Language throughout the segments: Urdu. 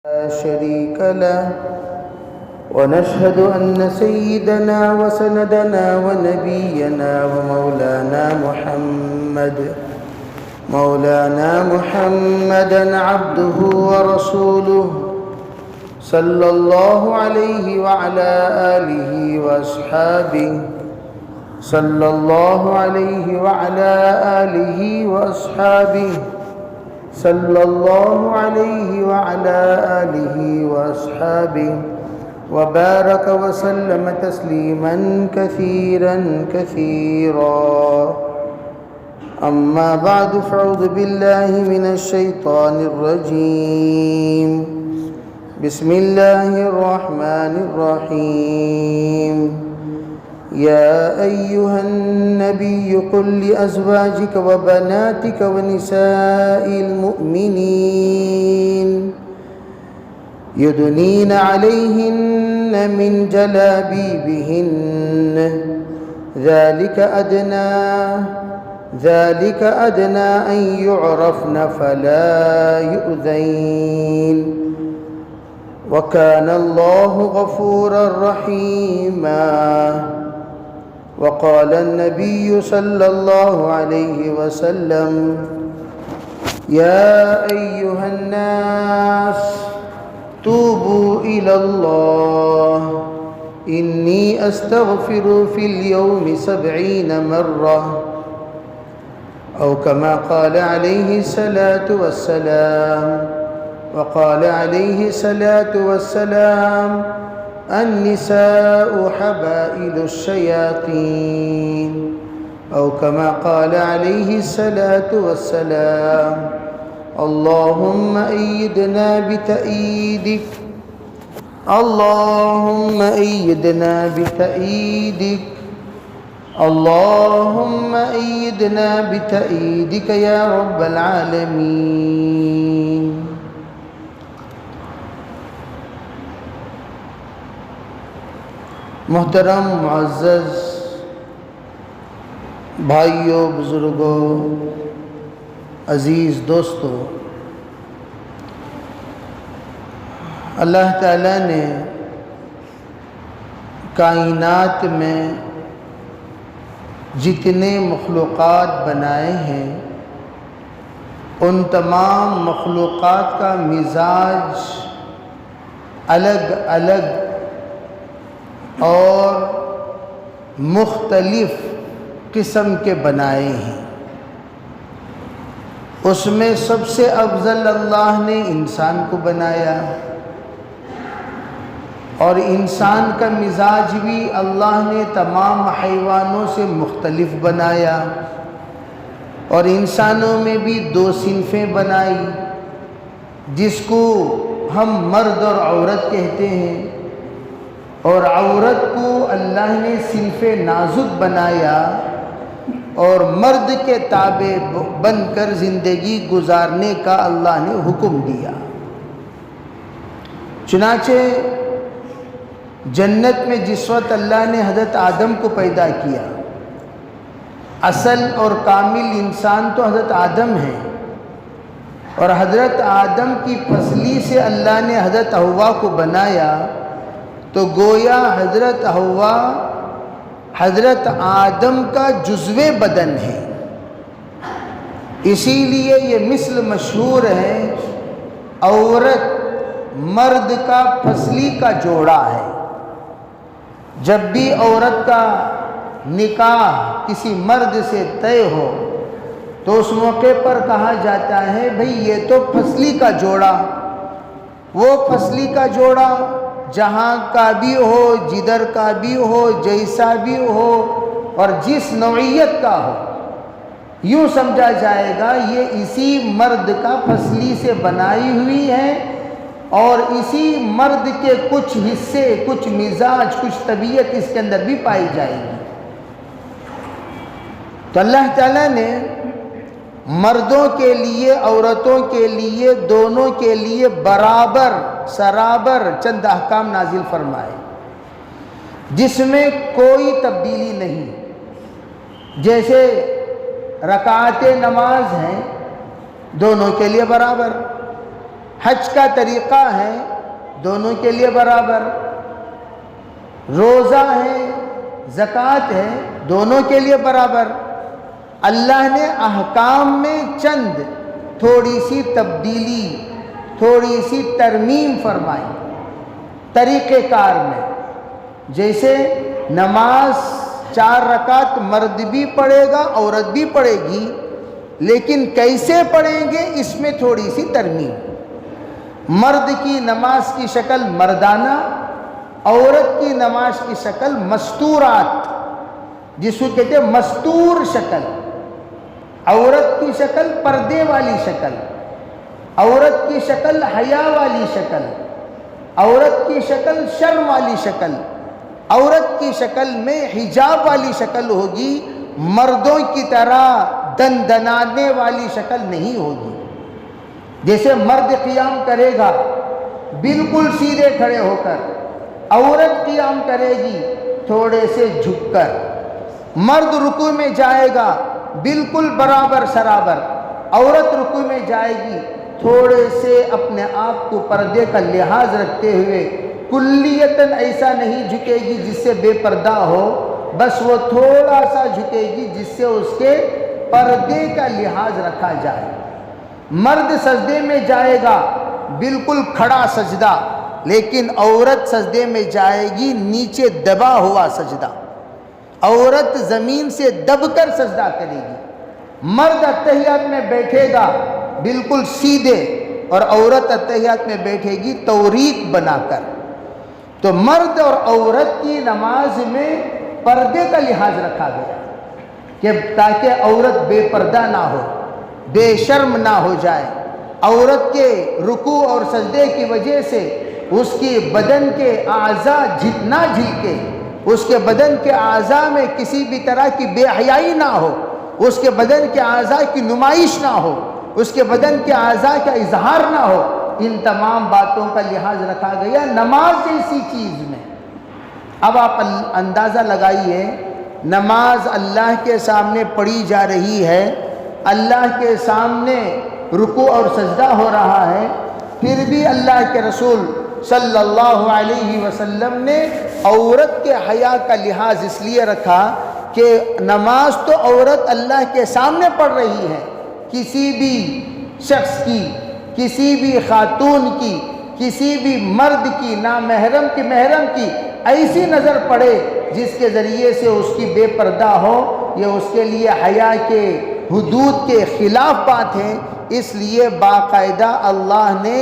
لا شريك له ونشهد أن سيدنا وسندنا ونبينا مولانا محمدا عبده ورسوله صلى الله عليه وعلى آله وأصحابه صلى الله عليه وعلى آله وأصحابه صلى الله عليه وعلى آله وأصحابه وبارك وسلم تسليما كثيرا كثيرا. أما بعد فأعوذ بالله من الشيطان الرجيم. بسم الله الرحمن الرحيم. يا أيها النبي قل لأزواجك وبناتك ونساء المؤمنين يدنين عليهن من جلابيبهن ذلك أدنى أن يعرفن فلا يؤذين وكان الله غفورا رحيما. وقال النبي صلى الله عليه وسلم: يا أيها الناس توبوا إلى الله إني أستغفر في اليوم 70 مرة أو كما قال عليه الصلاة والسلام. وقال عليه الصلاة والسلام: النساء حبائل الشياطين أو كما قال عليه الصلاة والسلام. اللهم أيدنا بتأييدك، اللهم أيدنا بتأييدك، اللهم أيدنا بتأييدك يا رب العالمين. محترم معزز بھائیوں، بزرگوں، عزیز دوستو، اللہ تعالیٰ نے کائنات میں جتنے مخلوقات بنائے ہیں ان تمام مخلوقات کا مزاج الگ الگ اور مختلف قسم کے بنائے ہیں. اس میں سب سے افضل اللہ نے انسان کو بنایا، اور انسان کا مزاج بھی اللہ نے تمام حیوانوں سے مختلف بنایا، اور انسانوں میں بھی 2 صنفیں بنائی جس کو ہم مرد اور عورت کہتے ہیں. اور عورت کو اللہ نے صنف نازک بنایا اور مرد کے تابع بن کر زندگی گزارنے کا اللہ نے حکم دیا. چنانچہ جنت میں جس وقت اللہ نے حضرت آدم کو پیدا کیا، اصل اور کامل انسان تو حضرت آدم ہے، اور حضرت آدم کی پسلی سے اللہ نے حضرت حوا کو بنایا، تو گویا حضرت حوا حضرت آدم کا جزو بدن ہے. اسی لیے یہ مثل مشہور ہے، عورت مرد کا پسلی کا جوڑا ہے. جب بھی عورت کا نکاح کسی مرد سے طے ہو تو اس موقع پر کہا جاتا ہے بھئی یہ تو پسلی کا جوڑا. وہ پسلی کا جوڑا جہاں کا بھی ہو، جدھر کا بھی ہو، جیسا بھی ہو اور جس نوعیت کا ہو، یوں سمجھا جائے گا یہ اسی مرد کا پسلی سے بنائی ہوئی ہے، اور اسی مرد کے کچھ حصے، کچھ مزاج، کچھ طبیعت اس کے اندر بھی پائی جائے گی. تو اللہ تعالیٰ نے مردوں کے لیے، عورتوں کے لیے، دونوں کے لیے برابر سرابر چند احکام نازل فرمائے جس میں کوئی تبدیلی نہیں. جیسے رکعت نماز ہیں دونوں کے لیے برابر، حج کا طریقہ ہے دونوں کے لیے برابر، روزہ ہے، زکوٰۃ ہے، دونوں کے لیے برابر۔ اللہ نے احکام میں چند تھوڑی سی تبدیلی، تھوڑی سی ترمیم فرمائی طریقہ کار میں۔ جیسے نماز 4 رکعت مرد بھی پڑھے گا، عورت بھی پڑھے گی، لیکن کیسے پڑھیں گے اس میں تھوڑی سی ترمیم۔ مرد کی نماز کی شکل مردانہ، عورت کی نماز کی شکل مستورات، جس کو کہتے ہیں مستور شکل۔ عورت کی شکل پردے والی شکل، عورت کی شکل حیا والی شکل، عورت کی شکل شرم والی شکل، عورت کی شکل میں حجاب والی شکل ہوگی، مردوں کی طرح دندنانے والی شکل نہیں ہوگی۔ جیسے مرد قیام کرے گا بالکل سیدھے کھڑے ہو کر، عورت قیام کرے گی تھوڑے سے جھک کر۔ مرد رکوع میں جائے گا بالکل برابر سرابر، عورت رکوع میں جائے گی تھوڑے سے اپنے آپ کو پردے کا لحاظ رکھتے ہوئے، کلیتاً ایسا نہیں جھکے گی جس سے بے پردہ ہو، بس وہ تھوڑا سا جھکے گی جس سے اس کے پردے کا لحاظ رکھا جائے۔ مرد سجدے میں جائے گا بالکل کھڑا سجدہ، لیکن عورت سجدے میں جائے گی نیچے دبا ہوا سجدہ، عورت زمین سے دب کر سجدہ کرے گی۔ مرد اتحیات میں بیٹھے گا بالکل سیدھے، اور عورت اتحیات میں بیٹھے گی توریق بنا کر۔ تو مرد اور عورت کی نماز میں پردے کا لحاظ رکھا گیا کہ تاکہ عورت بے پردہ نہ ہو، بے شرم نہ ہو جائے۔ عورت کے رکوع اور سجدے کی وجہ سے اس کی بدن کے اعضاء نہ جھلکے، اس کے بدن کے اعضاء میں کسی بھی طرح کی بے حیائی نہ ہو، اس کے بدن کے اعضاء کی نمائش نہ ہو، اس کے بدن کے اعضاء کا اظہار نہ ہو۔ ان تمام باتوں کا لحاظ رکھا گیا نماز جیسی چیز میں۔ اب آپ اندازہ لگائیے، نماز اللہ کے سامنے پڑھی جا رہی ہے، اللہ کے سامنے رکوع اور سجدہ ہو رہا ہے، پھر بھی اللہ کے رسول صلی اللہ علیہ وسلم نے عورت کے حیا کا لحاظ اس لیے رکھا کہ نماز تو عورت اللہ کے سامنے پڑھ رہی ہے، کسی بھی شخص کی، کسی بھی خاتون کی، کسی بھی مرد کی، نامحرم کی، محرم کی ایسی نظر پڑے جس کے ذریعے سے اس کی بے پردہ ہو، یہ اس کے لیے حیا کے حدود کے خلاف بات ہے۔ اس لیے باقاعدہ اللہ نے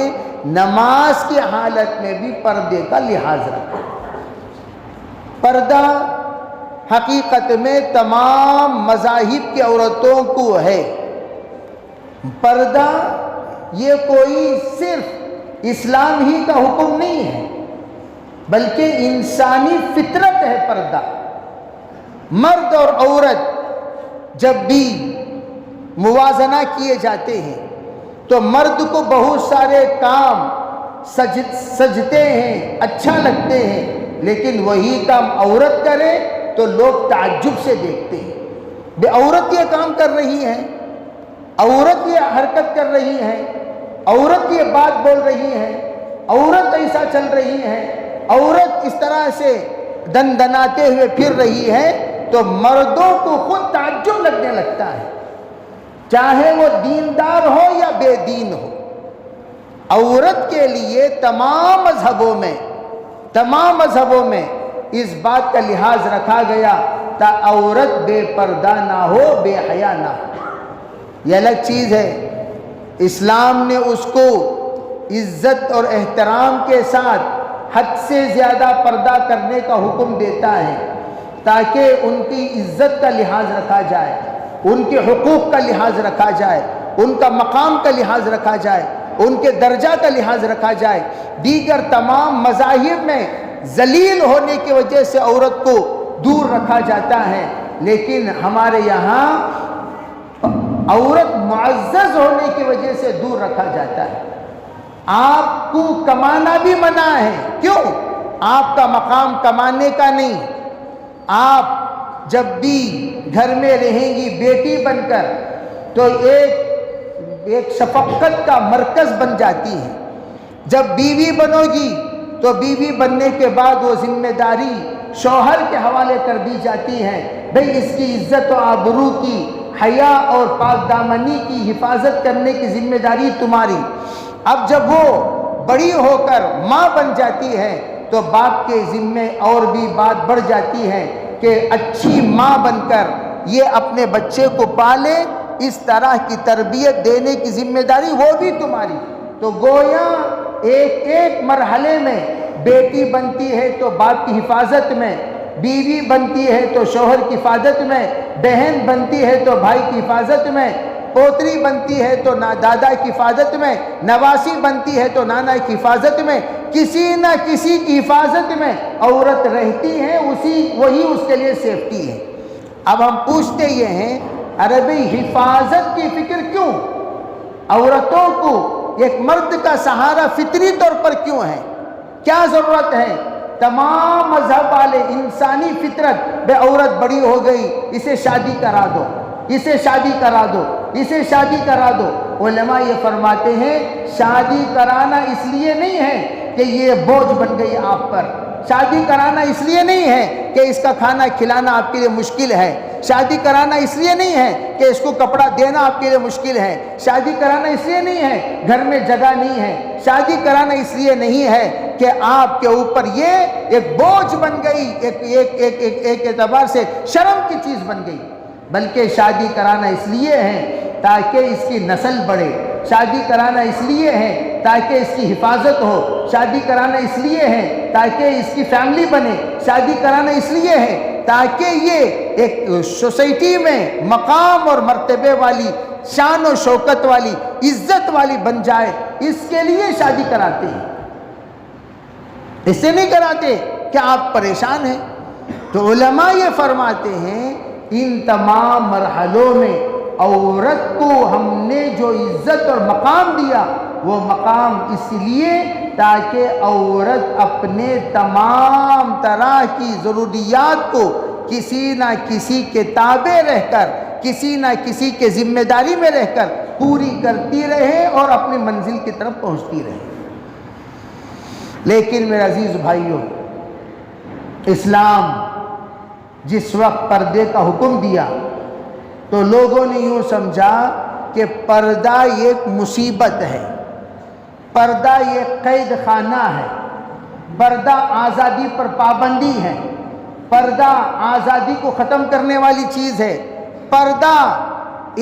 نماز کی حالت میں بھی پردے کا لحاظ رکھا۔ پردہ حقیقت میں تمام مذاہب کی عورتوں کو ہے۔ پردہ یہ کوئی صرف اسلام ہی کا حکم نہیں ہے، بلکہ انسانی فطرت ہے پردہ۔ مرد اور عورت جب بھی موازنہ کیے جاتے ہیں تو مرد کو بہت سارے کام سجتے ہیں، اچھا لگتے ہیں، لیکن وہی کام عورت کرے تو لوگ تعجب سے دیکھتے ہیں، بے عورت یہ کام کر رہی ہے، عورت یہ حرکت کر رہی ہے، عورت یہ بات بول رہی ہے، عورت ایسا چل رہی ہے، عورت اس طرح سے دندناتے ہوئے پھر رہی ہے، تو مردوں کو خود تعجب لگنے لگتا ہے، چاہے وہ دیندار ہو یا بے دین ہو۔ عورت کے لیے تمام مذہبوں میں اس بات کا لحاظ رکھا گیا تا عورت بے پردہ نہ ہو، بے حیا نہ ہو۔ یہ الگ چیز ہے، اسلام نے اس کو عزت اور احترام کے ساتھ حد سے زیادہ پردہ کرنے کا حکم دیتا ہے تاکہ ان کی عزت کا لحاظ رکھا جائے، ان کے حقوق کا لحاظ رکھا جائے، ان کا مقام کا لحاظ رکھا جائے، ان کے درجہ کا لحاظ رکھا جائے۔ دیگر تمام مذاہب میں ذلیل ہونے کی وجہ سے عورت کو دور رکھا جاتا ہے، لیکن ہمارے یہاں عورت معزز ہونے کی وجہ سے دور رکھا جاتا ہے۔ آپ کو کمانا بھی منع ہے، کیوں؟ آپ کا مقام کمانے کا نہیں، آپ جب بھی گھر میں رہیں گی بیٹی بن کر تو ایک شفقت کا مرکز بن جاتی ہے، جب بیوی بنو گی تو بیوی بننے کے بعد وہ ذمہ داری شوہر کے حوالے کر دی جاتی ہے، بھئی اس کی عزت و آبرو کی، حیا اور پاک دامنی کی حفاظت کرنے کی ذمہ داری تمہاری۔ اب جب وہ بڑی ہو کر ماں بن جاتی ہے تو باپ کے ذمے اور بھی بات بڑھ جاتی ہے کہ اچھی ماں بن کر یہ اپنے بچے کو پالے، اس طرح کی تربیت دینے کی ذمہ داری وہ بھی تمہاری۔ تو گویا ایک ایک مرحلے میں بیٹی بنتی ہے تو باپ کی حفاظت میں، بیوی بنتی ہے تو شوہر کی حفاظت میں، بہن بنتی ہے تو بھائی کی حفاظت میں، پوتری بنتی ہے تو دادا کی حفاظت میں، نواسی بنتی ہے تو نانا کی حفاظت میں، کسی نہ کسی کی حفاظت میں عورت رہتی ہے، وہی اس کے لیے سیفٹی ہے۔ اب ہم پوچھتے یہ ہیں، ارے بھئی حفاظت کی فکر کیوں؟ عورتوں کو ایک مرد کا سہارا فطری طور پر کیوں ہے؟ کیا ضرورت ہے؟ تمام مذہب والے انسانی فطرت، بے عورت بڑی ہو گئی، اسے شادی کرا دو، اسے شادی کرا دو، اسے شادی کرا دو۔ علماء یہ فرماتے ہیں شادی کرانا اس لیے نہیں ہے کہ یہ بوجھ بن گئی آپ پر، شادی کرانا اس لیے نہیں ہے کہ اس کا کھانا کھلانا آپ کے لیے مشکل ہے، شادی کرانا اس لیے نہیں ہے کہ اس کو کپڑا دینا آپ کے لیے مشکل ہے، شادی کرانا اس لیے نہیں ہے گھر میں جگہ نہیں ہے، شادی کرانا اس لیے نہیں ہے کہ آپ کے اوپر یہ ایک بوجھ بن گئی، ایک اعتبار سے شرم کی چیز بن گئی، بلکہ شادی کرانا اس لیے ہے تاکہ اس کی نسل بڑھے، شادی کرانا اس لیے ہے تاکہ اس کی حفاظت ہو، شادی کرانا اس لیے ہے تاکہ اس کی فیملی بنے، شادی کرانا اس لیے ہے تاکہ یہ ایک سوسائٹی میں مقام اور مرتبے والی، شان و شوکت والی، عزت والی بن جائے، اس کے لیے شادی کراتے ہیں، اس سے نہیں کراتے کہ آپ پریشان ہیں۔ تو علماء یہ فرماتے ہیں ان تمام مرحلوں میں عورت کو ہم نے جو عزت اور مقام دیا، وہ مقام اس لیے تاکہ عورت اپنے تمام طرح کی ضروریات کو کسی نہ کسی کے تابع رہ کر، کسی نہ کسی کے ذمہ داری میں رہ کر پوری کرتی رہے اور اپنی منزل کی طرف پہنچتی رہے۔ لیکن میرے عزیز بھائیوں، اسلام جس وقت پردے کا حکم دیا تو لوگوں نے یوں سمجھا کہ پردہ ایک مصیبت ہے، پردہ ایک قید خانہ ہے، پردہ آزادی پر پابندی ہے، پردہ آزادی کو ختم کرنے والی چیز ہے، پردہ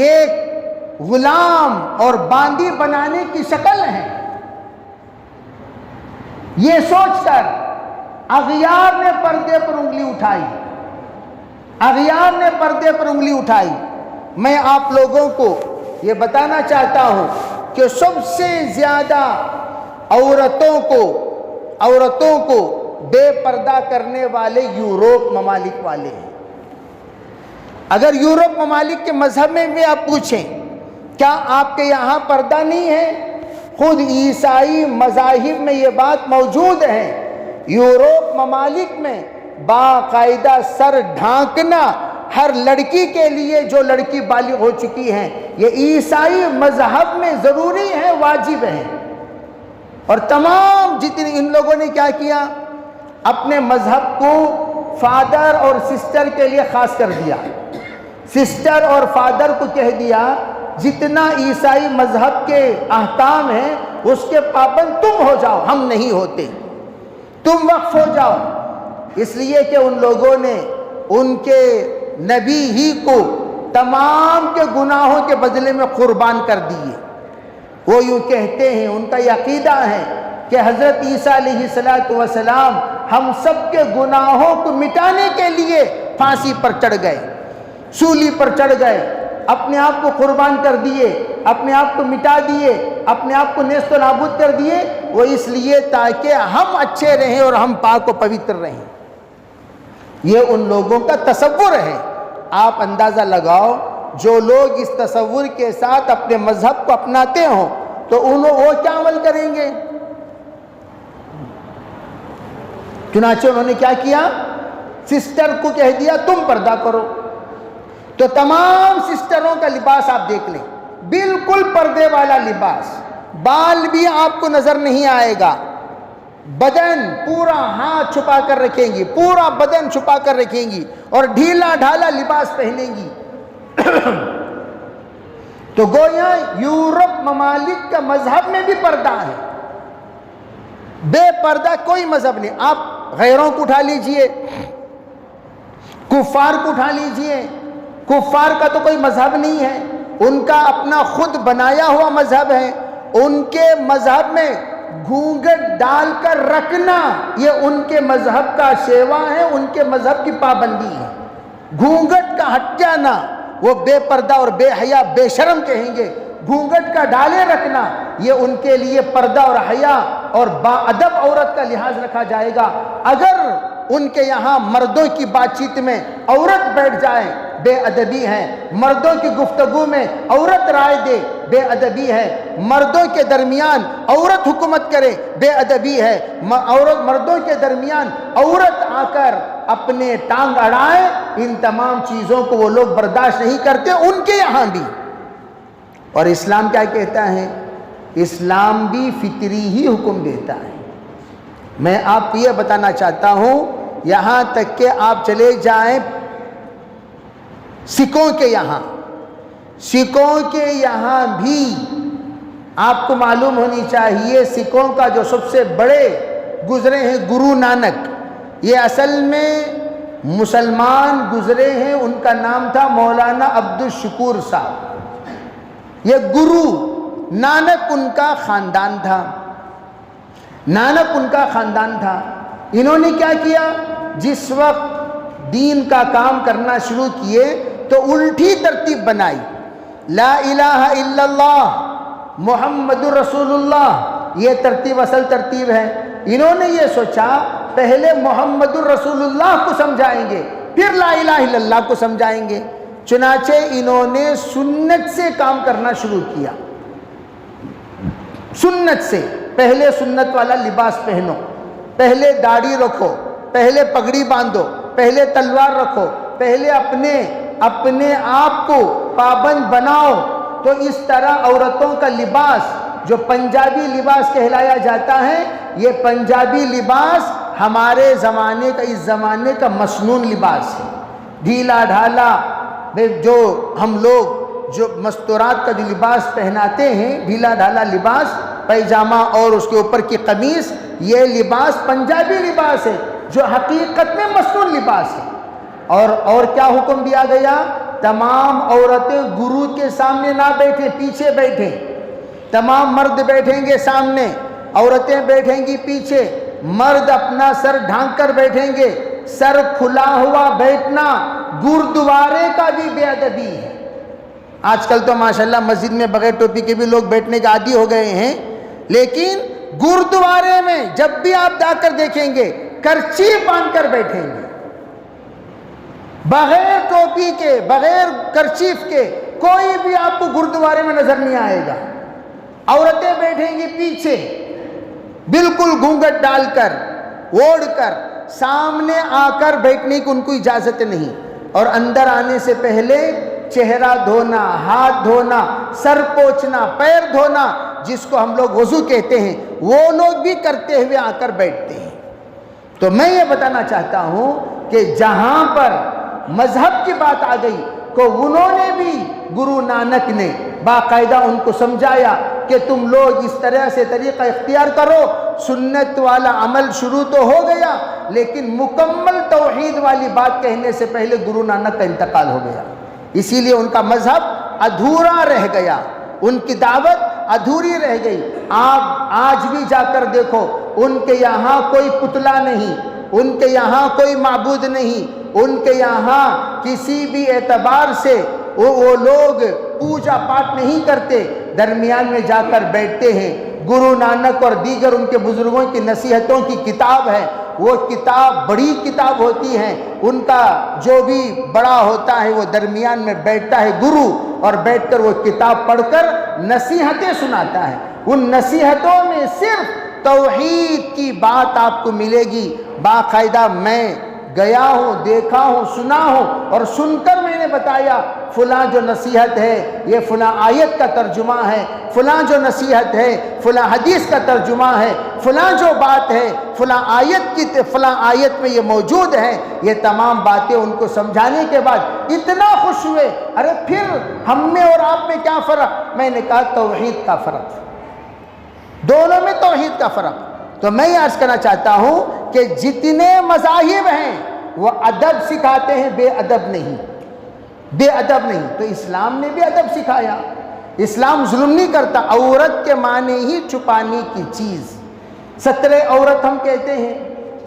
ایک غلام اور باندی بنانے کی شکل ہے۔ یہ سوچ کر اغیار نے پردے پر انگلی اٹھائی، اغیار نے پردے پر انگلی اٹھائی۔ میں آپ لوگوں کو یہ بتانا چاہتا ہوں کہ سب سے زیادہ عورتوں کو بے پردہ کرنے والے یورپ ممالک والے ہیں۔ اگر یورپ ممالک کے مذہب میں بھی آپ پوچھیں کیا آپ کے یہاں پردہ نہیں ہے، خود عیسائی مذاہب میں یہ بات موجود ہے۔ یورپ ممالک میں باقاعدہ سر ڈھانکنا ہر لڑکی کے لیے جو لڑکی بالغ ہو چکی ہے، یہ عیسائی مذہب میں ضروری ہے، واجب ہے۔ اور تمام جتنے ان لوگوں نے کیا کیا، اپنے مذہب کو فادر اور سسٹر کے لیے خاص کر دیا، سسٹر اور فادر کو کہہ دیا جتنا عیسائی مذہب کے احکام ہیں اس کے پابند تم ہو جاؤ، ہم نہیں ہوتے، تم وقف ہو جاؤ۔ اس لیے کہ ان لوگوں نے ان کے نبی ہی کو تمام کے گناہوں کے بدلے میں قربان کر دیے۔ وہ یوں کہتے ہیں، ان کا یہ عقیدہ ہے کہ حضرت عیسیٰ علیہ السلام ہم سب کے گناہوں کو مٹانے کے لیے پھانسی پر چڑھ گئے، سولی پر چڑھ گئے، اپنے آپ کو قربان کر دیے، اپنے آپ کو مٹا دیے، اپنے آپ کو نیست و نابود کر دیے، وہ اس لیے تاکہ ہم اچھے رہیں اور ہم پاک و پوتر رہیں۔ یہ ان لوگوں کا تصور ہے۔ آپ اندازہ لگاؤ جو لوگ اس تصور کے ساتھ اپنے مذہب کو اپناتے ہوں تو وہ کیا عمل کریں گے؟ چنانچہ انہوں نے کیا کیا، سسٹر کو کہہ دیا تم پردہ کرو۔ تو تمام سسٹروں کا لباس آپ دیکھ لیں، بالکل پردے والا لباس، بال بھی آپ کو نظر نہیں آئے گا، بدن پورا ہاتھ چھپا کر رکھیں گی، پورا بدن چھپا کر رکھیں گی اور ڈھیلا ڈھالا لباس پہنیں گی۔ تو گویا یورپ ممالک کا مذہب میں بھی پردہ ہے، بے پردہ کوئی مذہب نہیں۔ آپ غیروں کو اٹھا لیجئے، کفار کو اٹھا لیجئے، کفار کا تو کوئی مذہب نہیں ہے، ان کا اپنا خود بنایا ہوا مذہب ہے۔ ان کے مذہب میں گھونگھٹ ڈال کر رکھنا یہ ان کے مذہب کا شیوا ہے، ان کے مذہب کی پابندی ہے۔ گھونگھٹ کا ہٹ جانا، وہ بے پردہ اور بے حیا بے شرم کہیں گے۔ گھونگھٹ کا ڈالے رکھنا یہ ان کے لیے پردہ اور حیا اور با ادب عورت کا لحاظ رکھا جائے گا۔ اگر ان کے یہاں مردوں کی بات چیت میں عورت بیٹھ جائے بے ادبی ہے، مردوں کی گفتگو میں عورت رائے دے بے ادبی ہے، مردوں کے درمیان عورت حکومت کرے بے ادبی ہے، مردوں کے درمیان عورت آ کر اپنے ٹانگ اڑائے، ان تمام چیزوں کو وہ لوگ برداشت نہیں کرتے ان کے یہاں بھی۔ اور اسلام کیا کہتا ہے؟ اسلام بھی فطری ہی حکم دیتا ہے۔ میں آپ کو یہ بتانا چاہتا ہوں، یہاں تک کہ آپ چلے جائیں سکھوں کے یہاں، سکھوں کے یہاں بھی آپ کو معلوم ہونی چاہیے، سکھوں کا جو سب سے بڑے گزرے ہیں گرو نانک، یہ اصل میں مسلمان گزرے ہیں، ان کا نام تھا مولانا عبدالشکور صاحب۔ یہ گرو نانک ان کا خاندان تھا، نانک ان کا خاندان تھا۔ انہوں نے کیا کیا؟ جس وقت دین کا کام کرنا شروع کیے تو الٹی ترتیب بنائی، لا الہ الا اللہ محمد رسول اللہ، یہ ترتیب اصل ترتیب ہے۔ انہوں نے یہ سوچا پہلے محمد الرسول اللہ کو سمجھائیں گے، پھر لا الہ الا اللہ کو سمجھائیں گے۔ چنانچہ انہوں نے سنت سے کام کرنا شروع کیا، سنت سے۔ پہلے سنت والا لباس پہنو، پہلے داڑھی رکھو، پہلے پگڑی باندھو، پہلے تلوار رکھو، پہلے اپنے آپ کو پابند بناؤ۔ تو اس طرح عورتوں کا لباس جو پنجابی لباس کہلایا جاتا ہے، یہ پنجابی لباس ہمارے زمانے کا، اس زمانے کا مسنون لباس ہے، ڈھیلا ڈھالا۔ جو ہم لوگ جو مستورات کا جو لباس پہناتے ہیں، ڈھیلا ڈھالا لباس، پیجامہ اور اس کے اوپر کی قمیص، یہ لباس پنجابی لباس ہے جو حقیقت میں مسنون لباس ہے۔ اور کیا حکم دیا گیا؟ تمام عورتیں گرو کے سامنے نہ بیٹھیں، پیچھے بیٹھیں۔ تمام مرد بیٹھیں گے سامنے، عورتیں بیٹھیں گی پیچھے۔ مرد اپنا سر ڈھانک کر بیٹھیں گے، سر کھلا ہوا بیٹھنا گردوارے کا بھی بے ادبی ہے۔ آج کل تو ماشاءاللہ مسجد میں بغیر ٹوپی کے بھی لوگ بیٹھنے کے عادی ہو گئے ہیں، لیکن گردوارے میں جب بھی آپ جا کر دیکھیں گے کرچیف باندھ کر بیٹھیں گے، بغیر ٹوپی کے، بغیر کرچیف کے کوئی بھی آپ کو گردوارے میں نظر نہیں آئے گا۔ عورتیں بیٹھیں گی پیچھے، بالکل گھونگھٹ ڈال کر، اوڑھ کر، سامنے آ کر بیٹھنے کی ان کو اجازت نہیں۔ اور اندر آنے سے پہلے چہرہ دھونا، ہاتھ دھونا، سر پوچھنا، پیر دھونا، جس کو ہم لوگ وضو کہتے ہیں، وہ لوگ بھی کرتے ہوئے آ کر بیٹھتے ہیں۔ تو میں یہ بتانا چاہتا ہوں کہ جہاں پر مذہب کی بات آ گئی تو انہوں نے بھی، گرو نانک نے باقاعدہ ان کو سمجھایا کہ تم لوگ اس طرح سے طریقہ اختیار کرو۔ سنت والا عمل شروع تو ہو گیا، لیکن مکمل توحید والی بات کہنے سے پہلے گرو نانک کا انتقال ہو گیا، اسی لیے ان کا مذہب ادھورا رہ گیا، ان کی دعوت ادھوری رہ گئی۔ آپ آج بھی جا کر دیکھو، ان کے یہاں کوئی پتلا نہیں، ان کے یہاں کوئی معبود نہیں، ان کے یہاں کسی بھی اعتبار سے وہ لوگ پوجا پاٹ نہیں کرتے، درمیان میں جا کر بیٹھتے ہیں۔ گرو نانک اور دیگر ان کے بزرگوں کی نصیحتوں کی کتاب ہے، وہ کتاب بڑی کتاب ہوتی ہے، ان کا جو بھی بڑا ہوتا ہے وہ درمیان میں بیٹھتا ہے گرو، اور بیٹھ کر وہ کتاب پڑھ کر نصیحتیں سناتا ہے۔ ان نصیحتوں میں صرف توحید کی بات آپ کو ملے گی۔ باقاعدہ میں گیا ہوں، دیکھا ہوں، سنا ہوں، اور سن کر میں نے بتایا فلاں جو نصیحت ہے یہ فلاں آیت کا ترجمہ ہے، فلاں جو نصیحت ہے، فلاں حدیث کا ترجمہ ہے، فلاں جو بات ہے، فلاں آیت میں یہ موجود ہے، یہ تمام باتیں ان کو سمجھانے کے بعد اتنا خوش ہوئے، ارے پھر ہم میں اور آپ میں کیا فرق؟ میں نے کہا توحید کا فرق، دونوں میں توحید کا فرق۔ تو میں یہ عرض کرنا چاہتا ہوں کہ جتنے مذاہب ہیں وہ ادب سکھاتے ہیں، بے ادب نہیں، بے ادب نہیں۔ تو اسلام نے بھی ادب سکھایا، اسلام ظلم نہیں کرتا۔ عورت کے معنی ہی چھپانے کی چیز، ستر عورت ہم کہتے ہیں۔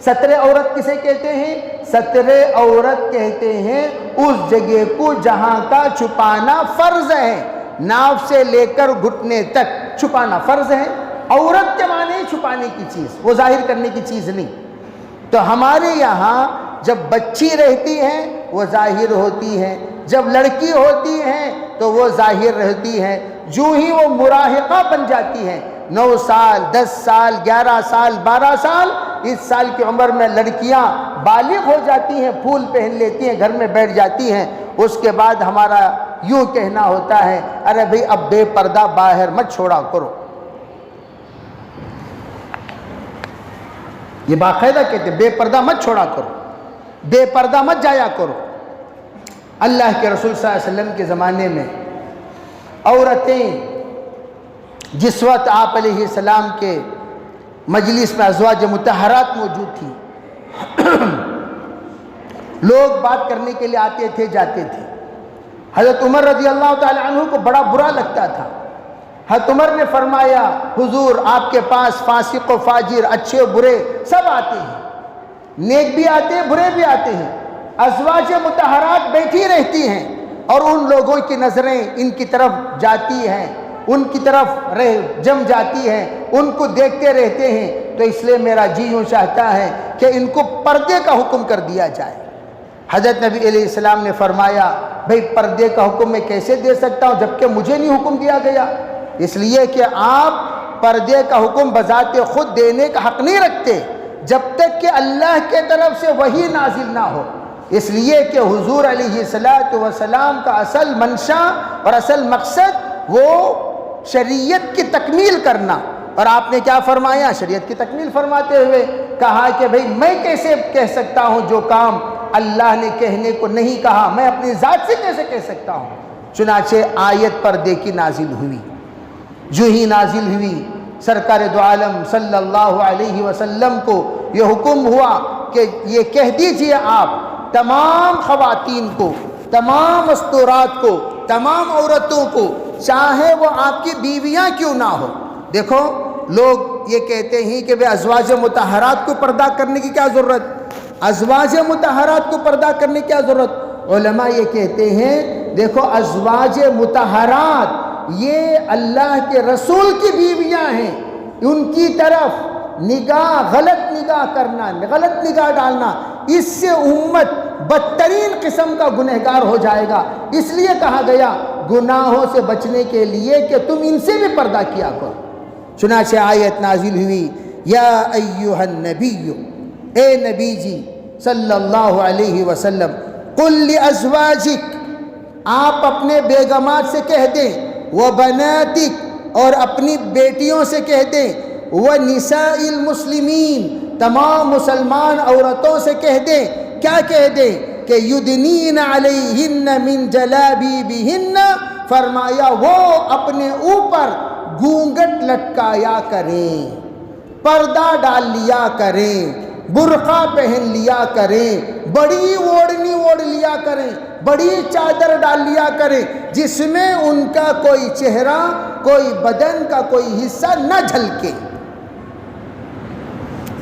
ستر عورت کسے کہتے ہیں؟ ستر عورت کہتے ہیں اس جگہ کو جہاں کا چھپانا فرض ہے، ناف سے لے کر گھٹنے تک چھپانا فرض ہے۔ عورت کے معنی چھپانے کی چیز، وہ ظاہر کرنے کی چیز نہیں۔ تو ہمارے یہاں جب بچی رہتی ہے وہ ظاہر ہوتی ہے، جب لڑکی ہوتی ہے تو وہ ظاہر رہتی ہے۔ جو ہی وہ مراہقہ بن جاتی ہے، 9 سال 10 سال 11 سال 12 سال، اس سال کی عمر میں لڑکیاں بالغ ہو جاتی ہیں، پھول پہن لیتی ہیں، گھر میں بیٹھ جاتی ہیں، اس کے بعد ہمارا یوں کہنا ہوتا ہے ارے بھئی اب بے پردہ باہر مت چھوڑا کرو۔ یہ باقاعدہ کہتے ہیں بے پردہ مت چھوڑا کرو، بے پردہ مت جایا کرو۔ اللہ کے رسول صلی اللہ علیہ وسلم کے زمانے میں عورتیں جس وقت آپ علیہ السلام کے مجلس میں ازواج مطہرات موجود تھی، لوگ بات کرنے کے لیے آتے تھے جاتے تھے۔ حضرت عمر رضی اللہ تعالی عنہ کو بڑا برا لگتا تھا۔ حضرت عمر نے فرمایا حضور آپ کے پاس فاسق و فاجر، اچھے و برے سب آتے ہیں، نیک بھی آتے ہیں برے بھی آتے ہیں، ازواج مطہرات بیٹھی رہتی ہیں اور ان لوگوں کی نظریں ان کی طرف جاتی ہیں، ان کی طرف جم جاتی ہیں، ان کو دیکھتے رہتے ہیں۔ تو اس لیے میرا جی یوں چاہتا ہے کہ ان کو پردے کا حکم کر دیا جائے۔ حضرت نبی علیہ السلام نے فرمایا بھئی پردے کا حکم میں کیسے دے سکتا ہوں جبکہ مجھے نہیں حکم دیا گیا؟ اس لیے کہ آپ پردے کا حکم بذات خود دینے کا حق نہیں رکھتے جب تک کہ اللہ کے طرف سے وحی نازل نہ ہو۔ اس لیے کہ حضور علیہ السلام کا اصل منشا اور اصل مقصد وہ شریعت کی تکمیل کرنا، اور آپ نے کیا فرمایا؟ شریعت کی تکمیل فرماتے ہوئے کہا کہ بھئی میں کیسے کہہ سکتا ہوں جو کام اللہ نے کہنے کو نہیں کہا، میں اپنی ذات سے کیسے کہہ سکتا ہوں؟ چنانچہ آیت پردے کی نازل ہوئی۔ جو ہی نازل ہوئی سرکار دو عالم صلی اللہ علیہ وسلم کو یہ حکم ہوا کہ یہ کہہ دیجئے آپ تمام خواتین کو، تمام مستورات کو، تمام عورتوں کو، چاہے وہ آپ کی بیویاں کیوں نہ ہو۔ دیکھو لوگ یہ کہتے ہیں کہ ازواج مطہرات کو پردہ کرنے کی کیا ضرورت، ازواج مطہرات کو پردہ کرنے کی کیا ضرورت؟ علماء یہ کہتے ہیں دیکھو ازواج مطہرات یہ اللہ کے رسول کی بیویاں ہیں، ان کی طرف نگاہ غلط نگاہ کرنا، غلط نگاہ ڈالنا، اس سے امت بدترین قسم کا گنہگار ہو جائے گا۔ اس لیے کہا گیا گناہوں سے بچنے کے لیے کہ تم ان سے بھی پردہ کیا کرو۔ چنانچہ آیت نازل ہوئی یا ایھا النبی، اے نبی جی صلی اللہ علیہ وسلم، قل لازواجک، آپ اپنے بیگمات سے کہہ دیں، وبناتک، اور اپنی بیٹیوں سے کہہ دیں، ونساء المسلمین، تمام مسلمان عورتوں سے کہہ دیں، کیا کہہ دیں کہ یدنین علیہن من جلابیبہن، فرمایا وہ اپنے اوپر گھونگھٹ لٹکایا کریں، پردہ ڈال لیا کریں، برقع پہن لیا کریں، بڑی اوڑھنی اوڑھ لیا کریں، بڑی چادر ڈال لیا کریں جس میں ان کا کوئی چہرہ، کوئی بدن کا کوئی حصہ نہ جھلکے۔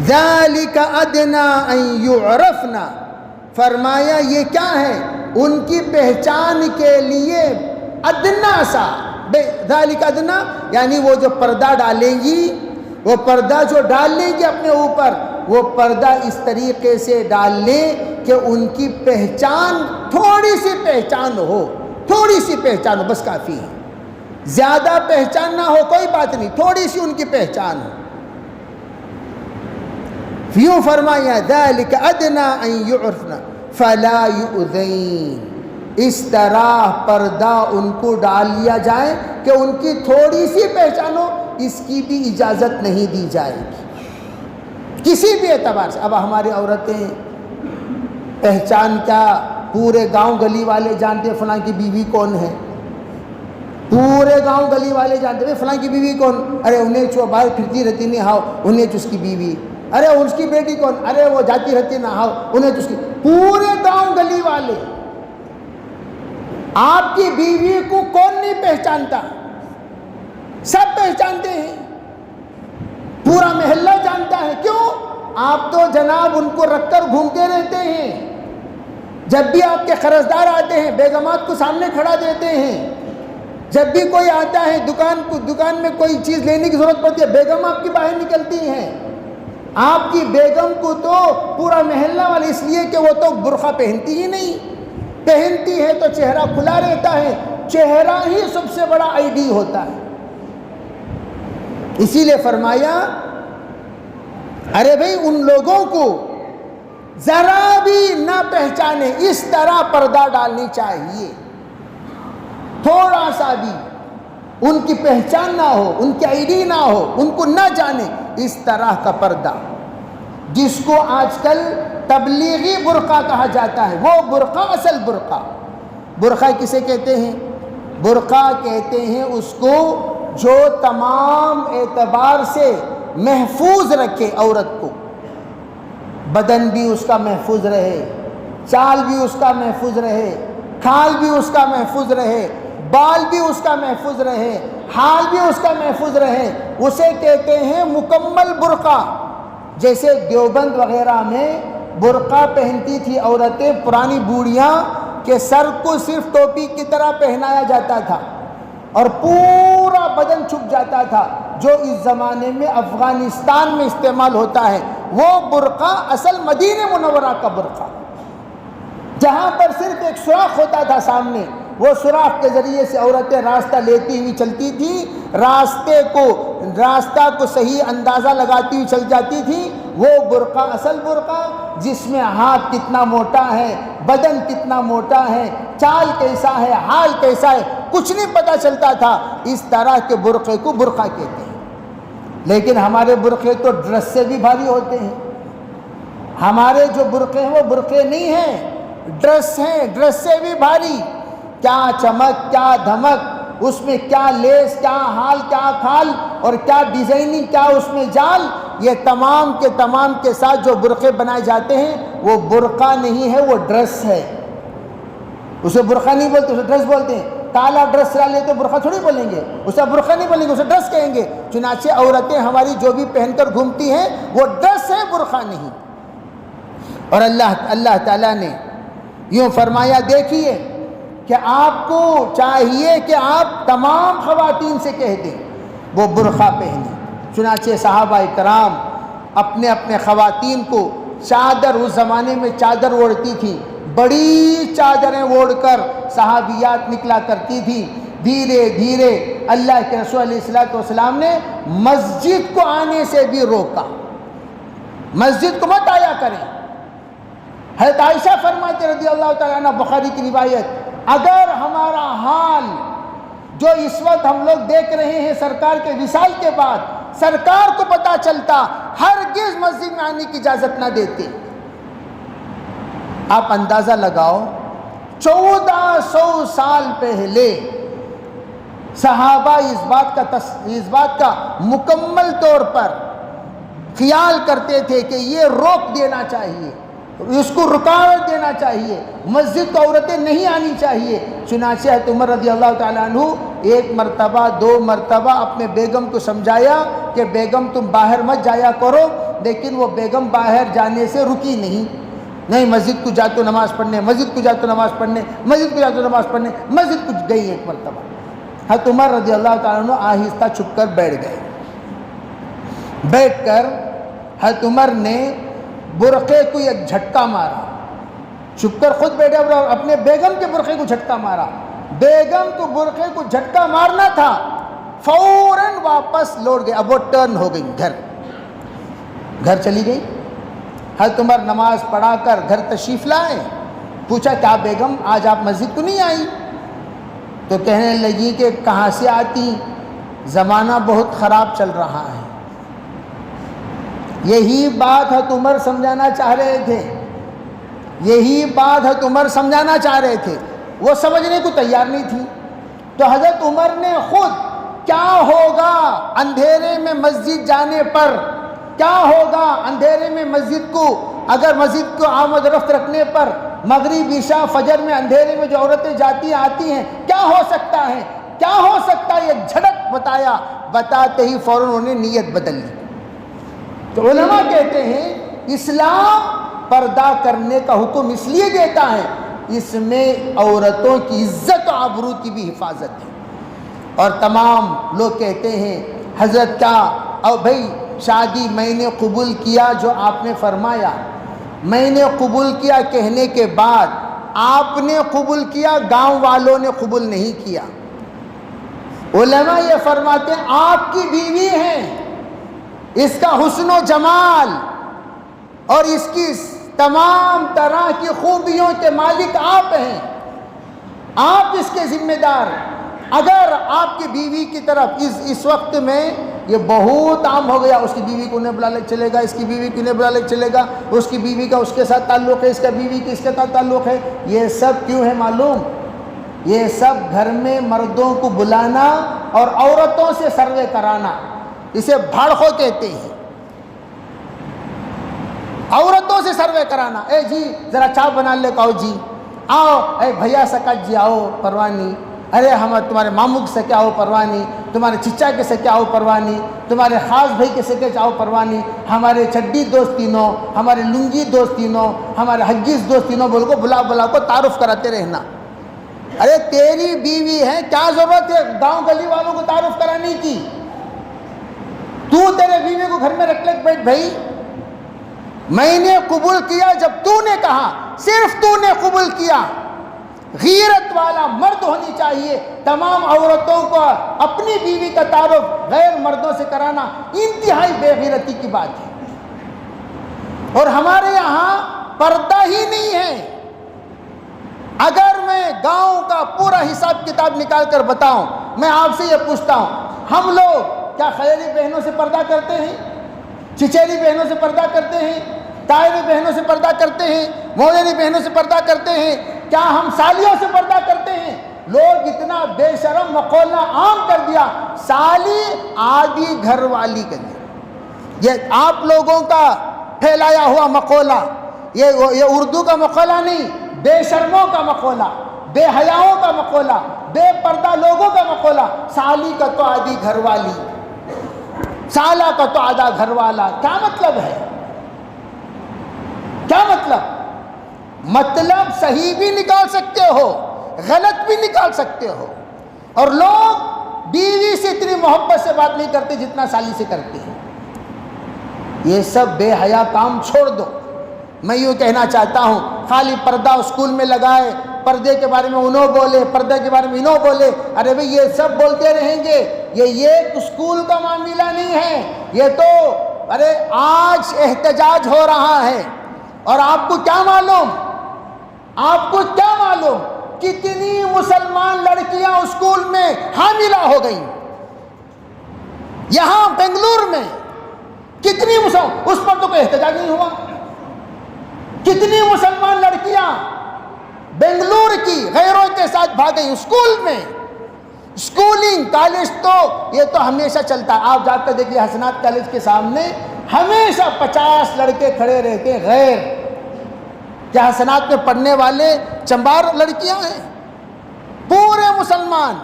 ذَلِكَ أَدْنَىٰ أَن يُعْرَفْنَا، فرمایا یہ کیا ہے؟ ان کی پہچان کے لیے ادنا سا، ذَلِكَ أَدْنَىٰ یعنی وہ جو پردہ ڈالیں گی، وہ پردہ جو ڈال لیں گے اپنے اوپر، وہ پردہ اس طریقے سے ڈال لیں کہ ان کی پہچان، تھوڑی سی پہچان ہو، تھوڑی سی پہچان ہو، بس کافی ہے۔ زیادہ پہچان نہ ہو کوئی بات نہیں، تھوڑی سی ان کی پہچان ہو۔ یوں فرمایا ذَلِكَ أَدْنَىٰ أَن يُعْرَفْنَا فَلَا يُؤْذَيْنَ، اس طرح پردہ ان کو ڈال لیا جائے کہ ان کی تھوڑی سی پہچان ہو، اس کی بھی اجازت نہیں دی جائے گی کسی بھی اعتبار سے۔ اب ہماری عورتیں پہچان کیا، پورے گاؤں گلی والے جانتے ہیں فلاں کی بیوی کون ہے، پورے گاؤں گلی والے جانتے ہیں فلاں کی بیوی کون، ارے انہیں چو باہر پھرتی رہتی نہیں، ہاؤ انہیں چو اس کی بیوی، ارے اس کی بیٹی کون، ارے وہ جاتی رہتی نہ، ہاؤ انہیں چو اس کی، پورے گاؤں گلی والے۔ آپ کی بیوی کو کون نہیں پہچانتا؟ سب پہچانتے ہیں، پورا محلہ جانتا ہے۔ کیوں؟ آپ تو جناب ان کو رکھ کر گھومتے رہتے ہیں، جب بھی آپ کے قرضدار آتے ہیں بیگمات کو سامنے کھڑا دیتے ہیں، جب بھی کوئی آتا ہے دکان میں کوئی چیز لینے کی ضرورت پڑتی ہے بیگم آپ کی باہر نکلتی ہیں۔ آپ کی بیگم کو تو پورا محلہ والے، اس لیے کہ وہ تو برقع پہنتی ہی نہیں، پہنتی ہے تو چہرہ کھلا رہتا ہے، چہرہ ہی سب سے بڑا آئی ڈی ہوتا ہے۔ اسی لیے فرمایا ارے بھئی ان لوگوں کو ذرا بھی نہ پہچانے، اس طرح پردہ ڈالنی چاہیے، تھوڑا سا بھی ان کی پہچان نہ ہو، ان کی آئی ڈی نہ ہو، ان کو نہ جانے، اس طرح کا پردہ جس کو آج کل تبلیغی برقع کہا جاتا ہے، وہ برقع اصل برقع۔ برقع کسے کہتے ہیں؟ برقع کہتے ہیں اس کو جو تمام اعتبار سے محفوظ رکھے عورت کو، بدن بھی اس کا محفوظ رہے، چال بھی اس کا محفوظ رہے، کھال بھی اس کا محفوظ رہے، بال بھی اس کا محفوظ رہے، حال بھی اس کا محفوظ رہے، اسے کہتے ہیں مکمل برقع۔ جیسے دیوبند وغیرہ میں برقع پہنتی تھی عورتیں، پرانی بوڑھیاں، کہ سر کو صرف ٹوپی کی طرح پہنایا جاتا تھا اور پورا بدن چھپ جاتا تھا، جو اس زمانے میں افغانستان میں استعمال ہوتا ہے، وہ برقع اصل مدینہ منورہ کا برقع، جہاں پر صرف ایک سوراخ ہوتا تھا سامنے، وہ سوراخ کے ذریعے سے عورتیں راستہ لیتی ہوئی چلتی تھی، راستہ کو صحیح اندازہ لگاتی ہوئی چل جاتی تھی۔ وہ برقع اصل برقع، جس میں ہاتھ کتنا موٹا ہے، بدن کتنا موٹا ہے، چال کیسا ہے، حال کیسا ہے، کچھ نہیں پتہ چلتا تھا۔ اس طرح کے برقعے کو برقع کہتے ہیں۔ لیکن ہمارے برقعے تو ڈریس سے بھی بھاری ہوتے ہیں، ہمارے جو برقعے ہیں وہ برقعے نہیں ہیں، ڈریس ہیں، ڈریس سے بھی بھاری، کیا چمک، کیا دھمک، اس میں کیا لیس، کیا حال، کیا کھال، اور کیا ڈیزائننگ، کیا اس میں جال، یہ تمام کے ساتھ جو برقعے بنائے جاتے ہیں وہ برقع نہیں ہے، وہ ڈریس ہے۔ اسے برقع نہیں بولتے، اسے ڈریس بولتے ہیں۔ کالا ڈریس لا لے تو برقع تھوڑی بولیں گے، اسے برقع نہیں بولیں گے، اسے ڈریس کہیں گے۔ چنانچہ عورتیں ہماری جو بھی پہن کر گھومتی ہیں وہ ڈریس ہے، برقع نہیں۔ اور اللہ تعالیٰ نے یوں فرمایا، دیکھیے کہ آپ کو چاہیے کہ آپ تمام خواتین سے کہہ دیں وہ برقع پہنیں۔ چنانچہ صحابہ کرام اپنے اپنے خواتین کو چادر، اس زمانے میں چادر اوڑھتی تھی، بڑی چادریں اوڑھ کر صحابیات نکلا کرتی تھی۔ دھیرے دھیرے اللہ کے رسول علیہ السلام نے مسجد کو آنے سے بھی روکا، مسجد کو مت آیا کریں۔ حضرت عائشہ فرماتے رضی اللہ تعالیٰ عنہ، بخاری کی روایت، اگر ہمارا حال جو اس وقت ہم لوگ دیکھ رہے ہیں سرکار کے وصال کے بعد، سرکار کو پتہ چلتا، ہرگز مسجد میں آنے کی اجازت نہ دیتے۔ آپ اندازہ لگاؤ، 1400 سال پہلے صحابہ اس بات کا مکمل طور پر خیال کرتے تھے کہ یہ روک دینا چاہیے، اس کو رکاوٹ دینا چاہیے، مسجد کو عورتیں نہیں آنی چاہیے۔ چنانچہ حضرت عمر رضی اللہ تعالیٰ عنہ ایک مرتبہ، 2 مرتبہ اپنے بیگم کو سمجھایا کہ بیگم تم باہر مت جایا کرو، لیکن وہ بیگم باہر جانے سے رکی نہیں، مسجد کو جا تو نماز پڑھنے، مسجد کو جا تو نماز پڑھنے، مسجد کو جا تو نماز پڑھنے، مسجد کو گئی ایک مرتبہ۔ حضرت عمر رضی اللہ تعالیٰ عنہ آہستہ چھپ کر بیٹھ گئے، بیٹھ کر حضرت عمر نے برقعے کو ایک جھٹکا مارا، چھپ کر خود بیٹھے اور اپنے بیگم کے برقعے کو جھٹکا مارا۔ بیگم کو برقعے کو جھٹکا مارنا تھا، فوراً واپس لوٹ گئے، اب وہ ٹرن ہو گئی، گھر چلی گئی۔ حضرت عمر نماز پڑھا کر گھر تشریف لائے، پوچھا کیا بیگم آج آپ مسجد کو نہیں آئی؟ تو کہنے لگی کہ کہاں سے آتی، زمانہ بہت خراب چل رہا ہے۔ یہی بات حضرت عمر سمجھانا چاہ رہے تھے، یہی بات حضرت عمر سمجھانا چاہ رہے تھے، وہ سمجھنے کو تیار نہیں تھی۔ تو حضرت عمر نے خود کیا ہوگا اندھیرے میں مسجد جانے پر، کیا ہوگا اندھیرے میں مسجد کو، اگر مسجد کو آمد رفت رکھنے پر مغرب عشاء فجر میں اندھیرے میں جو عورتیں جاتی آتی ہیں کیا ہو سکتا ہے، کیا ہو سکتا ہے، یہ جھڑک بتایا، بتاتے ہی فوراً انہوں نے نیت بدل لی۔ تو علماء کہتے ہیں اسلام پردہ کرنے کا حکم اس لیے دیتا ہے، اس میں عورتوں کی عزت و آبرو کی بھی حفاظت ہے۔ اور تمام لوگ کہتے ہیں حضرت کیا اور بھائی شادی میں نے قبول کیا، جو آپ نے فرمایا میں نے قبول کیا کہنے کے بعد آپ نے قبول کیا، گاؤں والوں نے قبول نہیں کیا۔ علماء یہ فرماتے ہیں آپ کی بیوی ہیں، اس کا حسن و جمال اور اس کی تمام طرح کی خوبیوں کے مالک آپ ہیں، آپ اس کے ذمہ دار۔ اگر آپ کی بیوی کی طرف اس وقت میں یہ بہت عام ہو گیا، اس کی بیوی کو انہیں بلا لے چلے گا، اس کی بیوی کو انہیں بلا لے چلے گا، اس کی بیوی کا اس کے ساتھ تعلق ہے، اس کا بیوی کی اس کے ساتھ تعلق ہے، یہ سب کیوں ہے معلوم؟ یہ سب گھر میں مردوں کو بلانا اور عورتوں سے سروے کرانا، اسے بھاڑخو کہتے ہیں، عورتوں سے سروے کرانا۔ اے جی ذرا چائے بنا لے کہو جی، آؤ، اے بھیا سکت جی آؤ، پرواہ نہیں، ارے ہم تمہارے ماموں سے کیا ہو پرواہ نہیں، تمہارے چچا کے سے کیا ہو پرواہ نہیں، تمہارے خاص بھائی کے سے کیا چاہو پرواہ نہیں، ہمارے چڈی دوست تینوں، ہمارے لنگی دوست تینوں، ہمارے حگیز دوست تینوں بول کو بلا بلا کو تعارف کراتے رہنا۔ ارے تیری بیوی ہے، کیا ضرورت ہے گاؤں گلی والوں کو تعارف کرانے کی؟ تو تیرے بیوی کو گھر میں رکھ لے بیٹھ بھائی، میں نے قبول کیا جب تو نے کہا، صرف تو نے قبول کیا۔ غیرت والا مرد ہونی چاہیے، تمام عورتوں کو اپنی بیوی کا تعارف غیر مردوں سے کرانا انتہائی بے غیرتی کی بات ہے، اور ہمارے یہاں پردہ ہی نہیں ہے۔ اگر میں گاؤں کا پورا حساب کتاب نکال کر بتاؤں، میں آپ سے یہ پوچھتا ہوں، ہم لوگ کیا خیری بہنوں سے پردہ کرتے ہیں، چچیری بہنوں سے پردہ کرتے ہیں، تائری بہنوں سے پردہ کرتے ہیں، مولیری بہنوں سے پردہ کرتے ہیں، کیا ہم سالیوں سے پردہ کرتے ہیں؟ لوگ اتنا بے شرم مقولہ عام کر دیا، سالی آدھی گھر والی کر دیا۔ یہ آپ لوگوں کا پھیلایا ہوا مقولہ، یہ اردو کا مقولہ نہیں، بے شرموں کا مقولہ، بے حیاؤں کا مقولہ، بے پردہ لوگوں کا مقولہ، سالی کا تو آدھی گھر والی، سالہ کا تو آدھا گھر والا۔ کیا مطلب ہے؟ کیا مطلب؟ مطلب صحیح بھی نکال سکتے ہو، غلط بھی نکال سکتے ہو، اور لوگ بیوی سے اتنی محبت سے بات نہیں کرتے جتنا سالی سے کرتے ہیں۔ یہ سب بے حیا کام چھوڑ دو۔ میں یوں کہنا چاہتا ہوں، خالی پردہ اسکول میں لگائے، پردے کے بارے میں انہوں بولے، پردے کے بارے میں انہوں بولے، ارے بھئی یہ سب بولتے رہیں گے، یہ اسکول کا معاملہ نہیں ہے، یہ تو ارے آج احتجاج ہو رہا ہے، اور آپ کو کیا معلوم، آپ کو کیا معلوم کتنی مسلمان لڑکیاں اسکول میں حاملہ ہو گئیں، یہاں بنگلور میں کتنی اس پر تو کوئی احتجاج نہیں ہوا۔ کتنی مسلمان لڑکیاں بنگلور کی غیروں کے ساتھ بھاگیں اسکول میں۔ اسکولنگ کالج تو یہ تو ہمیشہ چلتا ہے، آپ جا کر دیکھیے حسنات کالج کے سامنے ہمیشہ 50 لڑکے کھڑے رہتے ہیں غیر۔ کیا حسنات میں پڑھنے والے چمبار لڑکیاں ہیں؟ پورے مسلمان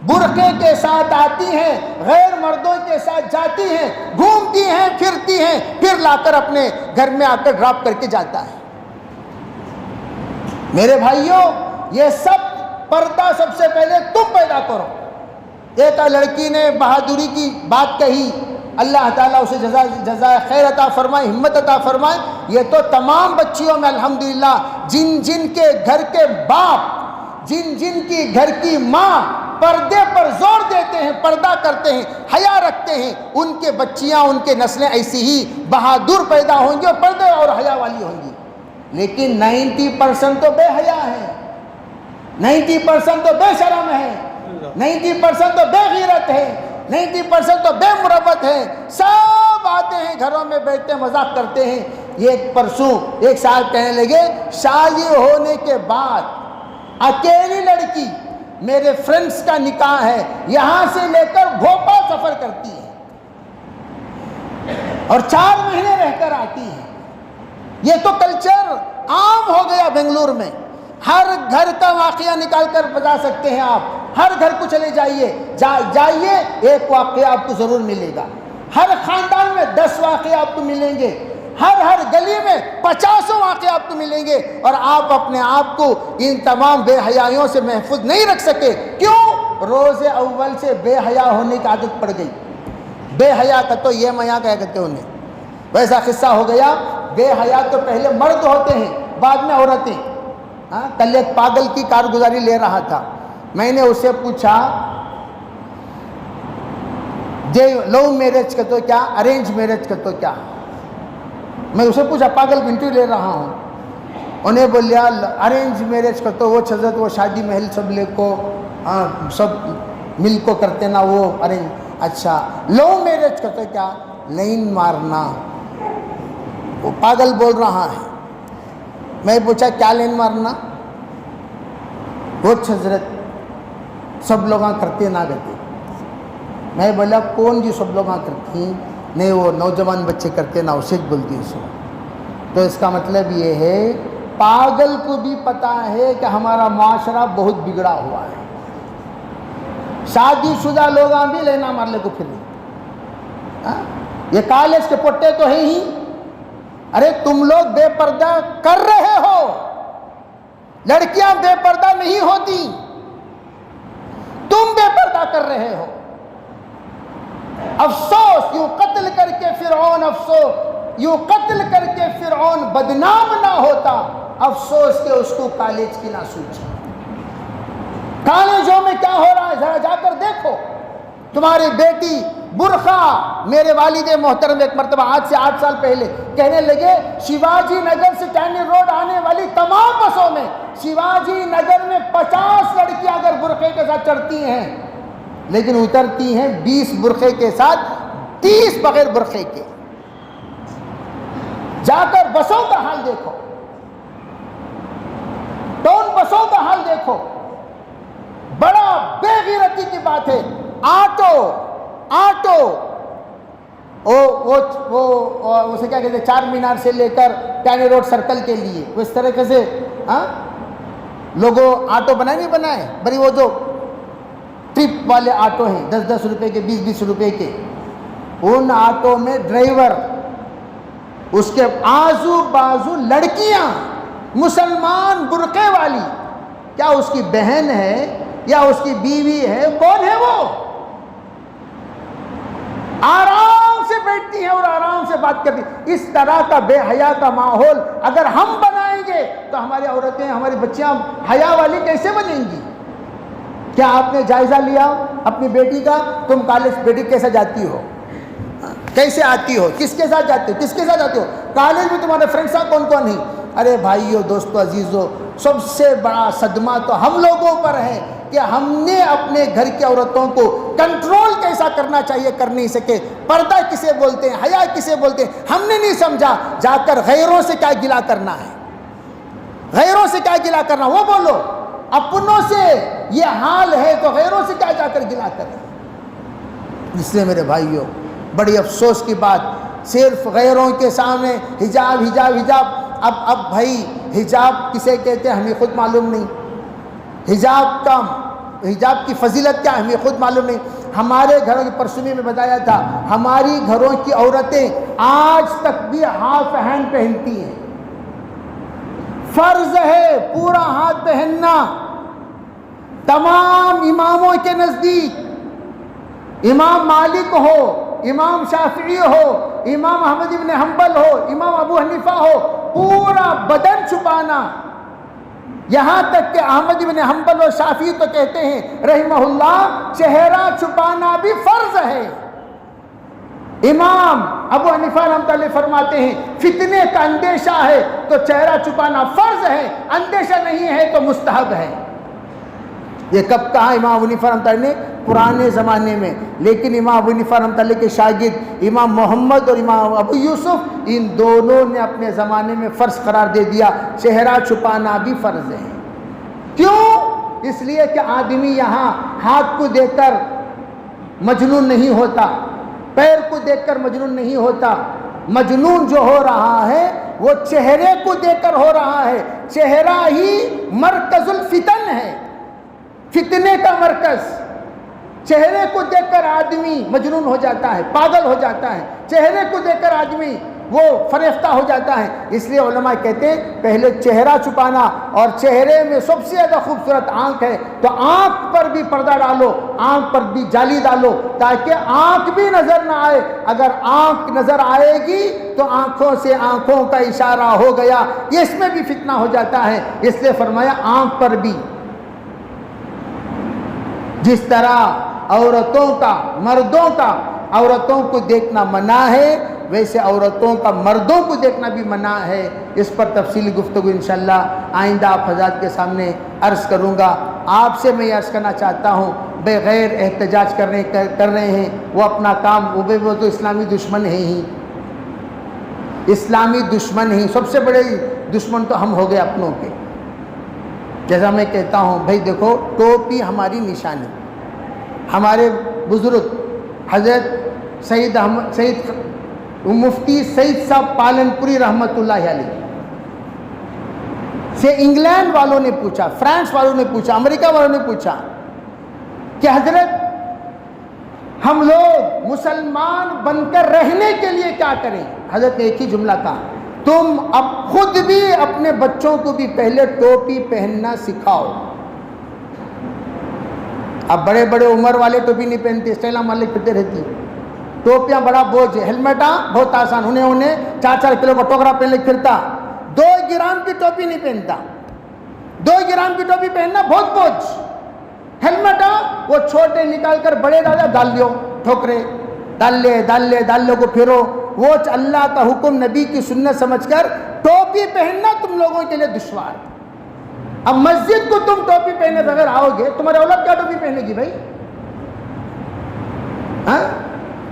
برقعے کے ساتھ آتی ہیں، غیر مردوں کے ساتھ جاتی ہیں، گھومتی ہیں، پھرتی ہیں، پھر لا کر اپنے گھر میں آ کر ڈراپ کر کے جاتا ہے۔ میرے بھائیوں، یہ سب پردہ سب سے پہلے تم پیدا کرو۔ ایک لڑکی نے بہادری کی بات کہی، اللہ تعالیٰ اسے جزائے خیر عطا فرمائے، ہمت عطا فرمائے۔ یہ تو تمام بچیوں میں الحمدللہ جن جن کے گھر کے باپ، جن جن کی گھر کی ماں پردے پر زور دیتے ہیں، پردہ کرتے ہیں، حیا رکھتے ہیں، ان کے بچیاں، ان کے نسلیں ایسی ہی بہادر پیدا ہوں گی اور پردے اور حیا والی ہوں گی۔ لیکن 90% تو بے حیا ہے، 90% تو بے شرم ہے، 90% تو بے غیرت ہے، 90% تو بے مروت ہے. سب آتے ہیں گھروں میں بیٹھتے ہیں مذاق کرتے ہیں. یہ پرسوں ایک صاحب کہنے لگے شادی ہونے کے بعد اکیلی لڑکی میرے فرینڈز کا نکاح ہے یہاں سے لے کر بھوپال سفر کرتی ہے اور 4 مہینے رہ کر آتی ہے. یہ تو کلچر عام ہو گیا بنگلور میں. ہر گھر کا واقعہ نکال کر بتا سکتے ہیں آپ. ہر گھر کو چلے جائیے جائیے ایک واقعہ آپ کو ضرور ملے گا. ہر خاندان میں 10 واقعہ آپ کو ملیں گے. ہر گلی میں 50 واقعہ آپ کو ملیں گے. اور آپ اپنے آپ کو ان تمام بے حیائیوں سے محفوظ نہیں رکھ سکے. کیوں؟ روز اول سے بے حیا ہونے کی عادت پڑ گئی. بے حیا کا تو یہ میاں کہہ کرتے انہیں ویسا قصہ ہو گیا. بے حیا تو پہلے مرد ہوتے ہیں بعد میں عورتیں. کل ایک پاگل کی کارگزاری لے رہا تھا. میں نے اسے پوچھا لو میرج کا تو کیا ارینج میرج کا تو کیا. میں اسے پوچھا پاگل انٹرویو لے رہا ہوں. انہیں بولیا ارینج میرج کا تو وہ حضرت وہ شادی محل سب لے کو سب مل کو کرتے نا وہ ارینج. اچھا لو میرج کا تو کیا لائن مارنا. وہ پاگل بول رہا ہے. میں پوچھا کیا لائن مارنا. وہ حضرت سب لوگ کرتے نہ کرتے. میں بولا کون جی سب لوگ کرتی. نہیں وہ نوجوان بچے کرتے نا اسے بولتی اس کو. تو اس کا مطلب یہ ہے پاگل کو بھی پتا ہے کہ ہمارا معاشرہ بہت بگڑا ہوا ہے. شادی شدہ لوگ بھی لینا مار لے کو پھر یہ کالج کے پٹے تو ہیں ہی. ارے تم لوگ بے پردہ کر رہے ہو. لڑکیاں بے پردہ نہیں ہوتی تم بے پردہ کر رہے ہو. افسوس یوں قتل کر کے فرعون افسوس یوں قتل کر کے فرعون بدنام نہ ہوتا. افسوس کہ اس کو کالج کی نہ سوچی. کالجوں میں کیا ہو رہا ہے ذرا جا کر دیکھو. تمہاری بیٹی برقع میرے والد محترم ایک مرتبہ آج سے 8 سال پہلے کہنے لگے شیواجی نگر سے ٹینی روڈ آنے والی تمام بسوں میں شیواجی نگر میں 50 لڑکیاں اگر برقعے کے ساتھ چڑھتی ہیں لیکن اترتی ہیں 20 برقعے کے ساتھ 30 بغیر برقعے کے. جا کر بسوں کا حال دیکھو. ٹون بسوں کا حال دیکھو. بڑا بے غیرتی کی بات ہے. آٹو وہ اسے کیا کہتے ہیں 4 مینار سے لے کر ٹینی روڈ سرکل کے لیے وہ اس طریقے سے لوگوں آٹو بنائے نہیں بنائے بڑی وہ جو ٹرپ والے آٹو ہیں 10-10 روپے کے 20-20 روپے کے. ان آٹو میں ڈرائیور اس کے آزو بازو لڑکیاں مسلمان برقعے والی. کیا اس کی بہن ہے یا اس کی بیوی ہے کون ہے وہ. آرام سے بیٹھتی ہیں اور آرام سے بات کرتی. اس طرح کا بے حیا کا ماحول اگر ہم بنائیں گے تو ہماری عورتیں ہماری بچیاں حیا والی کیسے بنیں گی. کیا آپ نے جائزہ لیا اپنی بیٹی کا. تم کالج بیٹی کیسے جاتی ہو کیسے آتی ہو کس کے ساتھ جاتے ہو کس کے ساتھ جاتے ہو. کالج میں تمہارے فرینڈس کون کون ہیں. ارے بھائیو دوستو عزیزو سب سے بڑا صدمہ تو ہم لوگوں پر ہے کہ ہم نے اپنے گھر کی عورتوں کو کنٹرول کیسا کرنا چاہیے کر نہیں سکے. پردہ کسے بولتے ہیں حیا کسے بولتے ہیں ہم نے نہیں سمجھا. جا کر غیروں سے کیا گلہ کرنا ہے غیروں سے کیا گلہ کرنا وہ بولو. اپنوں سے یہ حال ہے تو غیروں سے کیا جا کر گلہ کریں. اس لیے میرے بھائیوں بڑی افسوس کی بات صرف غیروں کے سامنے حجاب حجاب حجاب. اب بھائی حجاب کسے کہتے ہیں ہمیں خود معلوم نہیں. حجاب کی فضیلت کیا ہمیں خود معلوم نہیں. ہمارے گھروں کی پرسومی میں بتایا تھا ہماری گھروں کی عورتیں آج تک بھی ہاف ہینڈ پہنتی ہیں. فرض ہے پورا ہاتھ پہننا. تمام اماموں کے نزدیک امام مالک ہو امام شافعی ہو امام احمد ابن حنبل ہو امام ابو حنیفہ ہو پورا بدن چھپانا. یہاں تک کہ احمد ابن حنبل اور شافعی تو کہتے ہیں رحمہ اللہ چہرہ چھپانا بھی فرض ہے. امام ابو حنیفہ رحمۃ اللہ فرماتے ہیں فتنے کا اندیشہ ہے تو چہرہ چھپانا فرض ہے، اندیشہ نہیں ہے تو مستحب ہے۔ یہ کب کہا امام ابو حنیفہ رحمۃ اللہ نے؟ پرانے زمانے میں۔ لیکن امام ابو حنیفہ رحمۃ اللہ کے شاگرد امام محمد اور امام ابو یوسف، ان دونوں نے اپنے زمانے میں فرض قرار دے دیا چہرہ چھپانا بھی فرض ہے۔ کیوں؟ اس لیے کہ آدمی یہاں ہاتھ کو دیکھ کر مجنون نہیں ہوتا، پیر کو دیکھ کر مجنون نہیں ہوتا۔ مجنون جو ہو رہا ہے وہ چہرے کو دیکھ کر ہو رہا ہے۔ چہرہ ہی مرکز الفتن ہے، فتنے کا مرکز۔ چہرے کو دیکھ کر آدمی مجنون ہو جاتا ہے، پاگل ہو جاتا ہے، چہرے کو دیکھ کر آدمی وہ فریفتہ ہو جاتا ہے۔ اس لیے علماء کہتے ہیں پہلے چہرہ چھپانا، اور چہرے میں سب سے زیادہ خوبصورت آنکھ ہے تو آنکھ پر بھی پردہ ڈالو، آنکھ پر بھی جالی ڈالو تاکہ آنکھ بھی نظر نہ آئے۔ اگر آنکھ نظر آئے گی تو آنکھوں سے آنکھوں کا اشارہ ہو گیا، اس میں بھی فتنہ ہو جاتا ہے۔ اس لیے فرمایا آنکھ پر بھی۔ جس طرح عورتوں کا، مردوں کا عورتوں کو دیکھنا منع ہے، ویسے عورتوں کا مردوں کو دیکھنا بھی منع ہے۔ اس پر تفصیلی گفتگو انشاءاللہ آئندہ آپ حضرات کے سامنے عرض کروں گا۔ آپ سے میں یہ عرض کرنا چاہتا ہوں، بغیر احتجاج کر رہے ہیں وہ اپنا کام، وہ تو اسلامی دشمن ہیں ہی، اسلامی دشمن ہی، سب سے بڑے دشمن تو ہم ہو گئے اپنوں کے۔ جیسا میں کہتا ہوں بھائی دیکھو، ٹوپی ہماری نشانی، ہمارے بزرگ حضرت مفتی سعید صاحب پالن پوری رحمۃ اللہ علیہ سے انگلینڈ والوں نے پوچھا، فرانس والوں نے پوچھا، امریکہ والوں نے پوچھا کہ حضرت ہم لوگ مسلمان بن کر رہنے کے لیے کیا کریں؟ حضرت نے ایک ہی جملہ کہا، تم اب خود بھی اپنے بچوں کو بھی پہلے ٹوپی پہننا سکھاؤ۔ اب بڑے بڑے عمر والے ٹوپی نہیں پہنتے، اسٹائلہ والے پھرتے رہتی، ٹوپیاں بڑا بوجھ ہے، ہیلمٹاں بہت آسان، انہیں 4-4 کلو کا ٹوکرا پہن لے پھرتا، 2 گرام کی ٹوپی نہیں پہنتا، 2 گرام کی ٹوپی پہننا بہت بوجھ۔ ہیلمٹاں وہ چھوٹے نکال کر بڑے ڈال دیو، ٹھوکرے ڈال لے کو پھرو، وہ اللہ کا حکم، نبی کی سنت سمجھ کر ٹوپی پہننا تم لوگوں کے لیے دشوار۔ اب مسجد کو تم ٹوپی پہنے بغیر آؤ گے، تمہاری اولاد کیا ٹوپی پہنے گی بھائی؟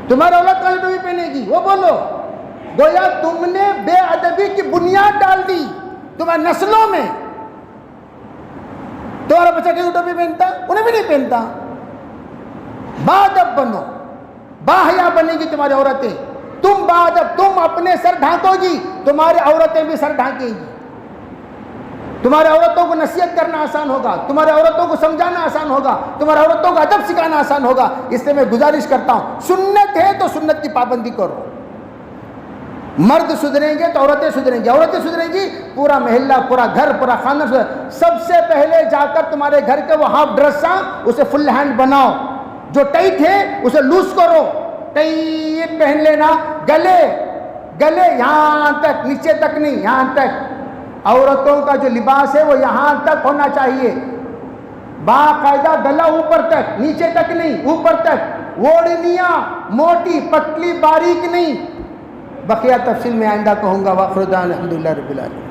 تمہاری اولاد کیا ٹوپی پہنے گی؟ وہ بولو، گویا تم نے بے ادبی کی بنیاد ڈال دی تمہاری نسلوں میں۔ تمہارا بچہ کیوں ٹوپی پہنتا؟ انہیں بھی نہیں پہنتا۔ باادب بنو، باحیا بنے گی تمہاری عورتیں، تم باادب، تم اپنے سر ڈھانکو گی، تمہاری عورتیں بھی سر ڈھانکیں گی۔ تمہارے عورتوں کو نصیحت کرنا آسان ہوگا، تمہارے عورتوں کو سمجھانا آسان ہوگا، تمہارے عورتوں کو ادب سکھانا آسان ہوگا۔ اس لیے میں گزارش کرتا ہوں، سنت ہے تو سنت کی پابندی کرو۔ مرد سدھریں گے تو عورتیں سدھریں گی، عورتیں سدھریں گی پورا محلہ، پورا گھر، پورا خاندان سدھرے۔ سب سے پہلے جا کر تمہارے گھر کے وہ ہاف ڈریس اسے فل ہینڈ بناؤ، جو ٹائٹ ہے اسے لوز کرو، ٹائٹ پہن لینا، گلے یہاں تک، نیچے تک نہیں، یہاں تک۔ عورتوں کا جو لباس ہے وہ یہاں تک ہونا چاہیے، باقاعدہ گلا اوپر تک، نیچے تک نہیں، اوپر تک۔ اوڑھنیاں موٹی پتلی باریک نہیں۔ بقیہ تفصیل میں آئندہ کہوں گا۔ واخر دعوانا الحمدللہ رب العالمین۔